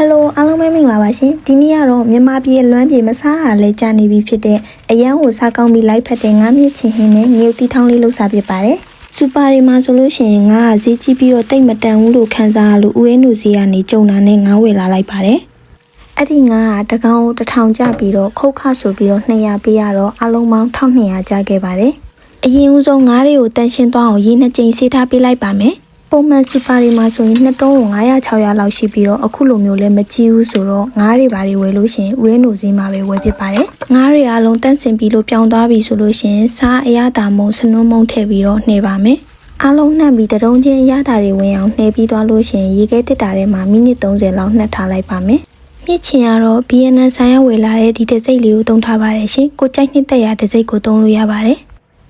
Hello အားလုံးပဲမင်္ဂလာပါရှင်ဒီနေ့ကတော့မြန်မာပြည်လွမ်းပြည်မစားဟာလဲကြာနေပြီဖြစ်တဲ့အရန်ကိုစားကောင်းပြီးလိုက်ဖက်တဲ့ငါးမြင့်ချင်ဟင်းနဲ့ငရုတ်တီထောင်းလေးလှုပ်ရှားဖြစ်ပါတယ်စူပါရီမှာဆိုလို့ရှိရင်ငါးကဈေးကြီးပြီးတော့တိတ်မတန်ဘူးလို့ခန်းစားလို့ဦးရင်းတို့ဈေးကနေကြုံတာနဲ့ငါးဝယ်လာလိုက်ပါတယ်အဲ့ဒီငါးကတကောင်1000ကျပြီးတော့ခုတ်ခဆိုပြီးတော့200ပေးရတော့အလုံးပေါင်း1200ကျခဲ့ပါတယ်အရင်ဦးဆုံးငါးတွေကိုတန်ရှင်းသွားအောင်ရေနှစ်ကြိမ်ဆေးထားပေးလိုက်ပါမယ်ပုံမှန်စူပါရီမှာဆိုရင်2တုံး900-600လောက်ရှိပြီးတော့အခုလိုမျိုးလည်းမကြည့်ဘူးဆိုတော့ငါးတွေဘာတွေဝယ်လို့ရှိရင်ဦးရင်းတို့ဈေးမှာပဲဝယ်ဖြစ်ပါတယ်ငါးတွေအလုံးတန့်စင်ပြီးလို့ပြောင်းသွားပြီဆိုလို့ရှိရင်စားအရသာမုံစနွန်းမုံထည့်ပြီးတော့နှိပ်ပါမယ်အလုံးနှံ့ပြီးတုံးချင်းအရသာတွေဝင်အောင်နှိပ်ပြီးသွားလို့ရှိရင်ရေခဲတစ်တာထဲမှာမိနစ်30လောက်နှက်ထားလိုက်ပါမယ်မြစ်ချင်ကတော့ BNN ဆိုင်ရဝယ်လာတဲ့ဒီတစ်စိတ်လေးကိုသုံးထားပါတယ်ရှင်ကိုကြိုက်နှစ်သက်ရာတစ်စိတ်ကိုသုံးလို့ရပါတယ်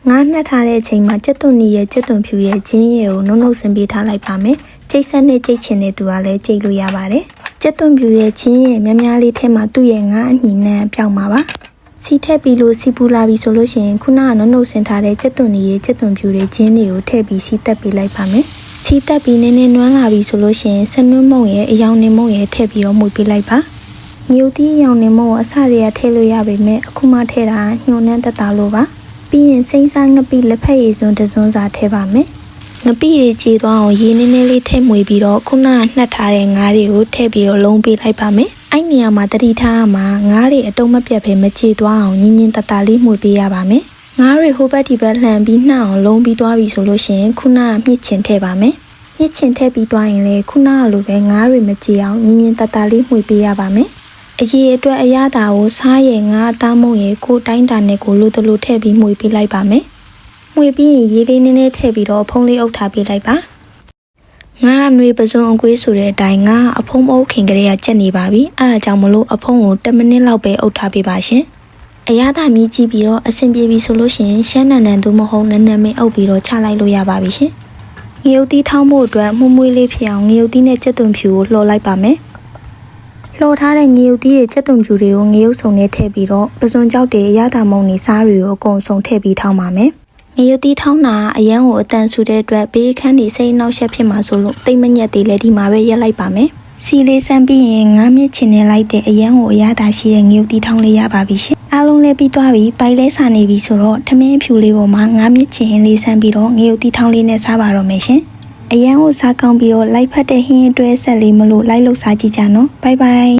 ငါးနှက်ထားတဲ့အချိန်မှာကြက်သွန်နီရဲ့ကြက်သွန်ဖြူရဲ့ဂျင်းရဲ့ကိုနှုတ်ဆင်ပေးထားလိုက်ပါမယ်။ကျိတ်ဆက်နဲ့ကျိတ်ချင်တဲ့သူကလည်းကျိတ်လို့ရပါတယ်။ကြက်သွန်ဖြူရဲ့ဂျင်းရဲ့များများလေးထဲမှာသူ့ရဲ့ငါးအညီနဲ့ပြောင်းပါပါ။စီထည့်ပြီးလို့စီပူလာပြီဆိုလို့ရှိရင်ခုနကနှုတ်ဆင်ထားတဲ့ကြက်သွန်နီရဲ့ကြက်သွန်ဖြူရဲ့ဂျင်းတွေကိုထည့်ပြီးစီတက်ပေးလိုက်ပါမယ်။စီတက်ပြီးနည်းနည်းနွမ်းလာပြီဆိုလို့ရှိရင်ဆနွန်းမုံရဲ့အယောင်နေမုံရဲ့ထည့်ပြီးတော့မှုတ်ပေးလိုက်ပါ။ငရုတ်တီးအယောင်နေမုံကိုအစတွေကထည့်လို့ရပေမဲ့အခုမှထည့်တာညှို့နှံတက်တာလို့ပါ။ပြီးရင်စိမ့်စားငပိလက်ဖက်ရည်စွန်းတစ်စွန်းစာထည့်ပါမယ်။ငပိတွေကြေသွားအောင်ရေနည်းနည်းလေးထည့်မွေပြီးတော့ခုနကနှက်ထားတဲ့ငါးတွေကိုထည့်ပြီးတော့လုံးပေးလိုက်ပါမယ်။အဲ့နေရာမှာတတိထားမှာငါးတွေအတုံးမပြတ်ပဲမကြေသွားအောင်ညင်ညင်တတလေးမှုပေးရပါမယ်။ငါးတွေဟိုဘက်ဒီဘက်လှန်ပြီးနှောက်အောင်လုံးပြီးသွားပြီဆိုလို့ရှိရင်ခုနကမြစ်ချင်ထည့်ပါမယ်။မြစ်ချင်ထည့်ပြီးသွားရင်လေခုနကလိုပဲငါးတွေမကြေအောင်ညင်ညင်တတလေးမှုပေးရပါမယ်။အရေးအတွက်အရသာကိုစားရည်ငါးအသားမုံရည်ကိုတိုင်းတာနဲ့ကိုလိုတလိုထည့်ပြီးမှုပေးလိုက်ပါမယ်။မှုပြီးရင်ရေလေးနည်းနည်းထည့်ပြီးတော့ဖုံးလေးအုပ်ထားပေးလိုက်ပါ။ငါးအနှွေပစုံအကွေးဆိုတဲ့အတိုင်းငါးအဖုံးမအုပ်ခင်ကလေးကချက်နေပါပြီ။အဲဒါကြောင့်မလို့အဖုံးကို10မိနစ်လောက်ပဲအုပ်ထားပေးပါရှင်။အရသာမြည်ကြည့်ပြီးတော့အဆင်ပြေပြီဆိုလို့ရှိရင်ရှမ်းနံနံသို့မဟုတ်နံနံမင်းအုပ်ပြီးတော့ချလိုက်လို့ရပါပြီရှင်။ငရုတ်တီးထောင်းဖို့အတွက်မှုမွေးလေးဖြစ်အောင်ငရုတ်တီးနဲ့ကြက်သွန်ဖြူကိုလှော်လိုက်ပါမယ်။လှော်ထားတဲ့ငရုတ်တီးရဲ့ကြက်သွန်ဖြူတွေကိုငရုတ်စုံနဲ့ထည့်ပြီးတော့ပစွန်ကြောက်တွေအရသာမုံနေစားတွေကိုအကုန်စုံထည့်ပြီးထောင်းပါမယ်။ငရုတ်တီးထောင်းတာအရန်ကိုအတန်ဆူတဲ့အတွက်ဘေးခန်းတွေစိတ်နှောက်ယှက်ဖြစ်မှာဆိုလို့တိတ်မညက်သေးလဲဒီမှာပဲရက်လိုက်ပါမယ်။စီလေးစမ်းပြီးရင်ငါးမြင့်ချင်နေလိုက်တဲ့အရန်ကိုအရသာရှိတဲ့ငရုတ်တီးထောင်းလေးရပါပြီရှင်။အားလုံးလည်းပြီးသွားပြီ။ပိုက်လဲစာနေပြီဆိုတော့ထမင်းဖြူလေးပေါ်မှာငါးမြင့်ချင်လေးစမ်းပြီးတော့ငရုတ်တီးထောင်းလေးနဲ့စားပါတော့မယ်ရှင်။အရန်ကိုစားကောင်းပြီးတော့လိုက်ဖက်တဲ့ဟင်းအတွဲဆက်လေးမလို့လိုက်လို့စားကြည့်ကြနော်ဘိုင်ဘိုင်